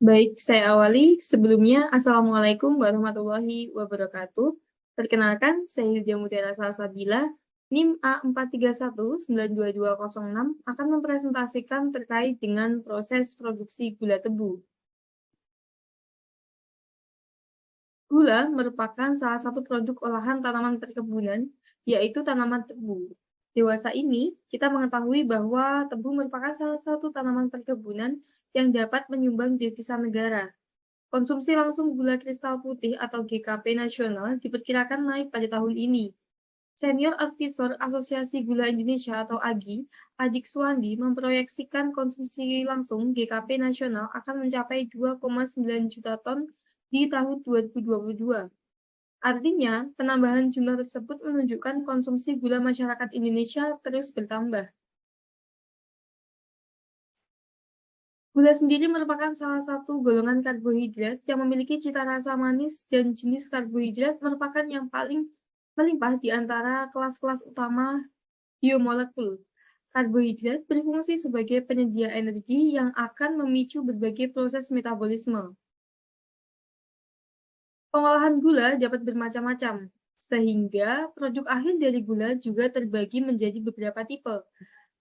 Baik, saya awali. Sebelumnya, Assalamualaikum warahmatullahi wabarakatuh. Perkenalkan, saya Hilda Mutiara Salsabila, NIM A43192206 akan mempresentasikan terkait dengan proses produksi gula tebu. Gula merupakan salah satu produk olahan tanaman perkebunan, yaitu tanaman tebu. Dewasa ini, kita mengetahui bahwa tebu merupakan salah satu tanaman perkebunan yang dapat menyumbang devisa negara. Konsumsi langsung gula kristal putih atau GKP nasional diperkirakan naik pada tahun ini. Senior Advisor Asosiasi Gula Indonesia atau AGI, Adik Suwandi, memproyeksikan konsumsi langsung GKP nasional akan mencapai 2,9 juta ton di tahun 2022. Artinya, penambahan jumlah tersebut menunjukkan konsumsi gula masyarakat Indonesia terus bertambah. Gula sendiri merupakan salah satu golongan karbohidrat yang memiliki cita rasa manis dan jenis karbohidrat merupakan yang paling melimpah di antara kelas-kelas utama biomolekul. Karbohidrat berfungsi sebagai penyedia energi yang akan memicu berbagai proses metabolisme. Pengolahan gula dapat bermacam-macam, sehingga produk akhir dari gula juga terbagi menjadi beberapa tipe.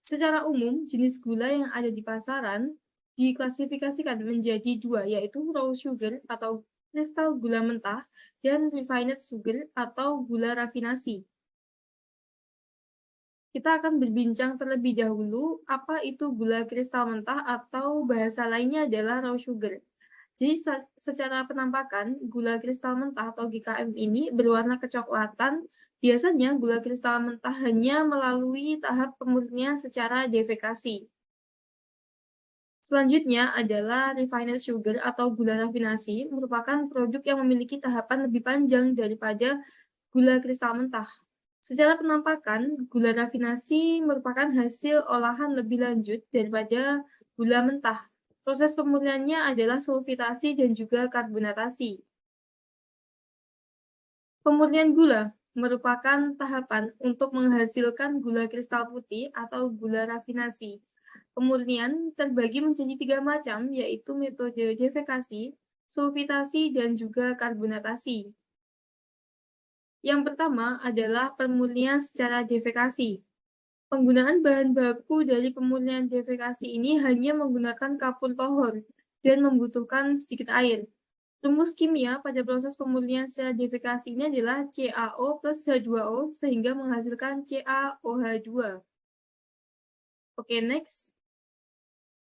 Secara umum, jenis gula yang ada di pasaran diklasifikasikan menjadi dua, yaitu raw sugar atau kristal gula mentah dan refined sugar atau gula rafinasi. Kita akan berbincang terlebih dahulu apa itu gula kristal mentah atau bahasa lainnya adalah raw sugar. Jadi secara penampakan, gula kristal mentah atau GKM ini berwarna kecoklatan. Biasanya gula kristal mentah hanya melalui tahap pemurnian secara defikasi. Selanjutnya adalah refined sugar atau gula rafinasi, merupakan produk yang memiliki tahapan lebih panjang daripada gula kristal mentah. Secara penampakan, gula rafinasi merupakan hasil olahan lebih lanjut daripada gula mentah. Proses pemurniannya adalah sulfitasi dan juga karbonatasi. Pemurnian gula merupakan tahapan untuk menghasilkan gula kristal putih atau gula rafinasi. Pemurnian terbagi menjadi 3 macam, yaitu metode defikasi, sulfitasi, dan juga karbonatasi. Yang pertama adalah pemurnian secara defikasi. Penggunaan bahan baku dari pemurnian defikasi ini hanya menggunakan kapur tohor dan membutuhkan sedikit air. Rumus kimia pada proses pemurnian secara defikasi ini adalah CaO plus H2O sehingga menghasilkan CaOH2. Oke, next.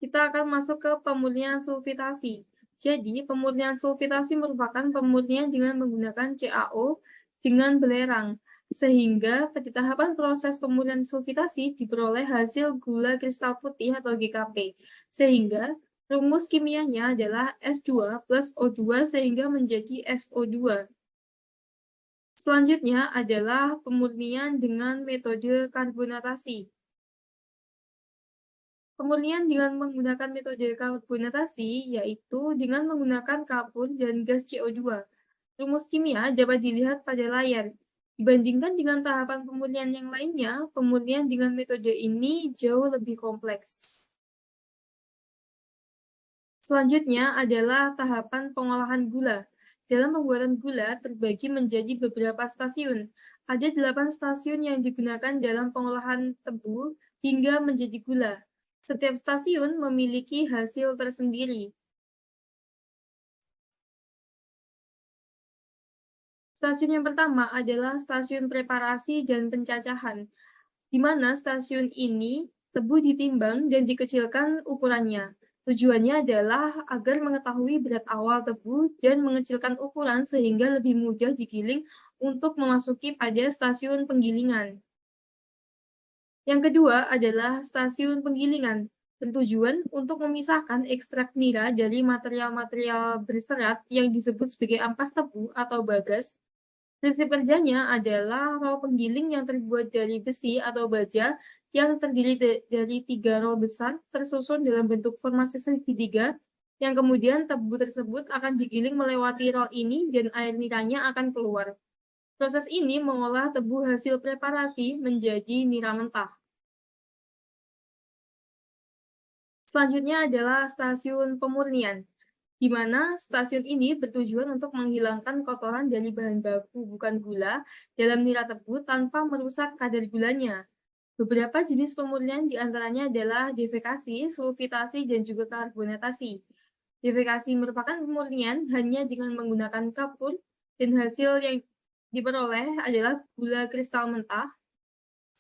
Kita akan masuk ke pemurnian sulfitasi. Jadi, pemurnian sulfitasi merupakan pemurnian dengan menggunakan CaO dengan belerang, sehingga pada tahapan proses pemurnian sulfitasi diperoleh hasil gula kristal putih atau GKP, sehingga rumus kimianya adalah S2 plus O2 sehingga menjadi SO2. Selanjutnya adalah pemurnian dengan metode karbonatasi. Pemurnian dengan menggunakan metode karbonatasi yaitu dengan menggunakan kapur dan gas CO2. Rumus kimia dapat dilihat pada layar. Dibandingkan dengan tahapan pemurnian yang lainnya, pemurnian dengan metode ini jauh lebih kompleks. Selanjutnya adalah tahapan pengolahan gula. Dalam pembuatan gula terbagi menjadi beberapa stasiun. Ada 8 stasiun yang digunakan dalam pengolahan tebu hingga menjadi gula. Setiap stasiun memiliki hasil tersendiri. Stasiun yang pertama adalah stasiun preparasi dan pencacahan, di mana stasiun ini tebu ditimbang dan dikecilkan ukurannya. Tujuannya adalah agar mengetahui berat awal tebu dan mengecilkan ukuran sehingga lebih mudah digiling untuk memasuki pada stasiun penggilingan. Yang kedua adalah stasiun penggilingan, bertujuan untuk memisahkan ekstrak nira dari material-material berserat yang disebut sebagai ampas tebu atau bagas. Prinsip kerjanya adalah rol penggiling yang terbuat dari besi atau baja yang terdiri dari 3 rol besar tersusun dalam bentuk formasi segitiga, yang kemudian tebu tersebut akan digiling melewati rol ini dan air niranya akan keluar. Proses ini mengolah tebu hasil preparasi menjadi nira mentah. Selanjutnya adalah stasiun pemurnian. di mana stasiun ini bertujuan untuk menghilangkan kotoran dari bahan baku bukan gula dalam nira tebu tanpa merusak kadar gulanya. Beberapa jenis pemurnian diantaranya adalah defekasi, sulfitasi, dan juga karbonatasi. Defekasi merupakan pemurnian hanya dengan menggunakan kapur dan hasil yang diperoleh adalah gula kristal mentah.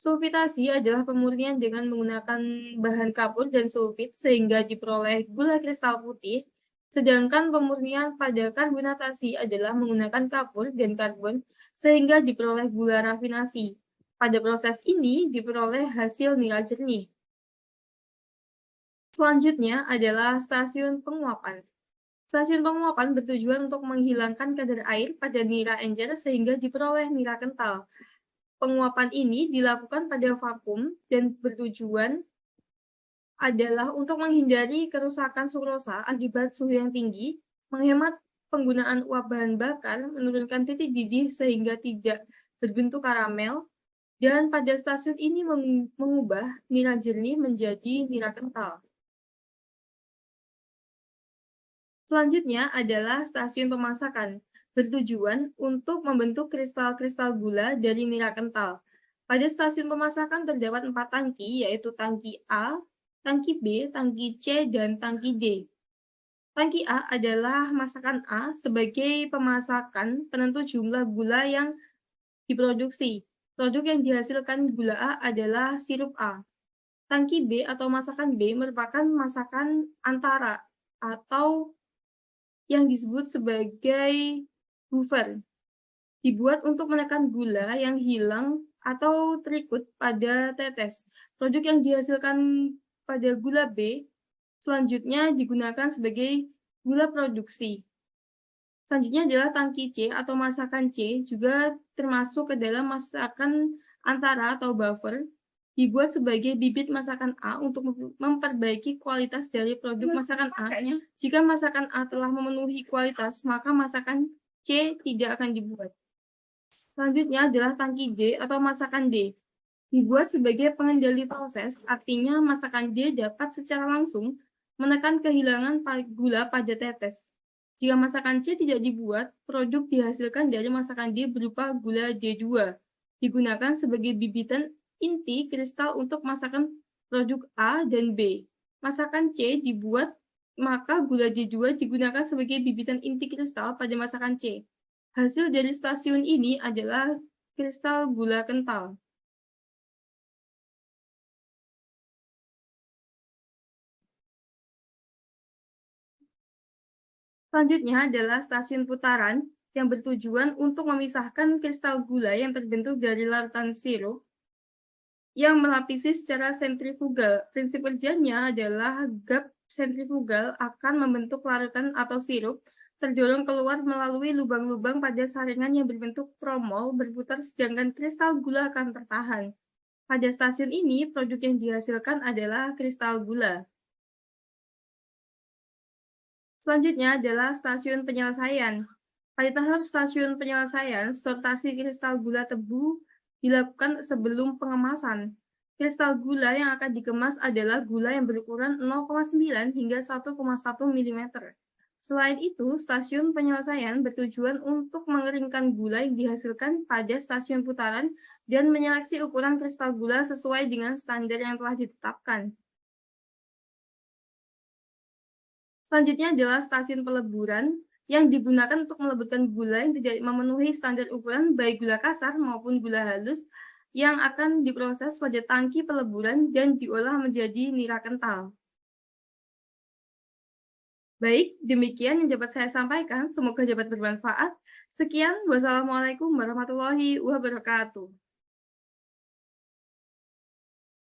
Sulfitasi adalah pemurnian dengan menggunakan bahan kapur dan sulfit sehingga diperoleh gula kristal putih, sedangkan pemurnian pada karbonatasi adalah menggunakan kapur dan karbon sehingga diperoleh gula rafinasi. Pada proses ini diperoleh hasil nira jernih. Selanjutnya adalah stasiun penguapan. Stasiun penguapan bertujuan untuk menghilangkan kadar air pada nira encer sehingga diperoleh nira kental. Penguapan ini dilakukan pada vakum dan bertujuan adalah untuk menghindari kerusakan sukrosa akibat suhu yang tinggi, menghemat penggunaan uap bahan bakar, menurunkan titik didih sehingga tidak berbentuk karamel, dan pada stasiun ini mengubah nira jernih menjadi nira kental. Selanjutnya adalah stasiun pemasakan, bertujuan untuk membentuk kristal-kristal gula dari nira kental. Pada stasiun pemasakan terdapat 4 tangki, yaitu tangki A, tangki B, tangki C, dan tangki D. Tangki A adalah masakan A sebagai pemasakan penentu jumlah gula yang diproduksi. Produk yang dihasilkan gula A adalah sirup A. Tangki B atau masakan B merupakan masakan antara atau yang disebut sebagai buffer, dibuat untuk menekan gula yang hilang atau terikut pada tetes. Produk yang dihasilkan pada gula B selanjutnya digunakan sebagai gula produksi. Selanjutnya adalah tangki C atau masakan C, juga termasuk ke dalam masakan antara atau buffer, dibuat sebagai bibit masakan A untuk memperbaiki kualitas dari produk masakan A. Jika masakan A telah memenuhi kualitas, maka masakan C tidak akan dibuat. Selanjutnya adalah tangki D atau masakan D. Dibuat sebagai pengendali proses, artinya masakan D dapat secara langsung menekan kehilangan gula pada tetes. Jika masakan C tidak dibuat, produk dihasilkan dari masakan D berupa gula D2, digunakan sebagai bibitan inti kristal untuk masakan produk A dan B. Masakan C dibuat, maka gula D2 digunakan sebagai bibitan inti kristal pada masakan C. Hasil dari stasiun ini adalah kristal gula kental. Selanjutnya adalah stasiun putaran yang bertujuan untuk memisahkan kristal gula yang terbentuk dari larutan sirup yang melapisi secara sentrifugal. Prinsip kerjanya adalah gap sentrifugal akan membentuk larutan atau sirup terdorong keluar melalui lubang-lubang pada saringan yang berbentuk tromol berputar sedangkan kristal gula akan tertahan. Pada stasiun ini, produk yang dihasilkan adalah kristal gula. Selanjutnya adalah stasiun penyelesaian. Pada tahap stasiun penyelesaian, sortasi kristal gula tebu dilakukan sebelum pengemasan. Kristal gula yang akan dikemas adalah gula yang berukuran 0,9 hingga 1,1 mm. Selain itu, stasiun penyelesaian bertujuan untuk mengeringkan gula yang dihasilkan pada stasiun putaran dan menyeleksi ukuran kristal gula sesuai dengan standar yang telah ditetapkan. Selanjutnya adalah stasiun peleburan yang digunakan untuk meleburkan gula yang tidak memenuhi standar ukuran baik gula kasar maupun gula halus yang akan diproses pada tangki peleburan dan diolah menjadi nira kental. Baik, demikian yang dapat saya sampaikan. Semoga dapat bermanfaat. Sekian, wassalamualaikum warahmatullahi wabarakatuh.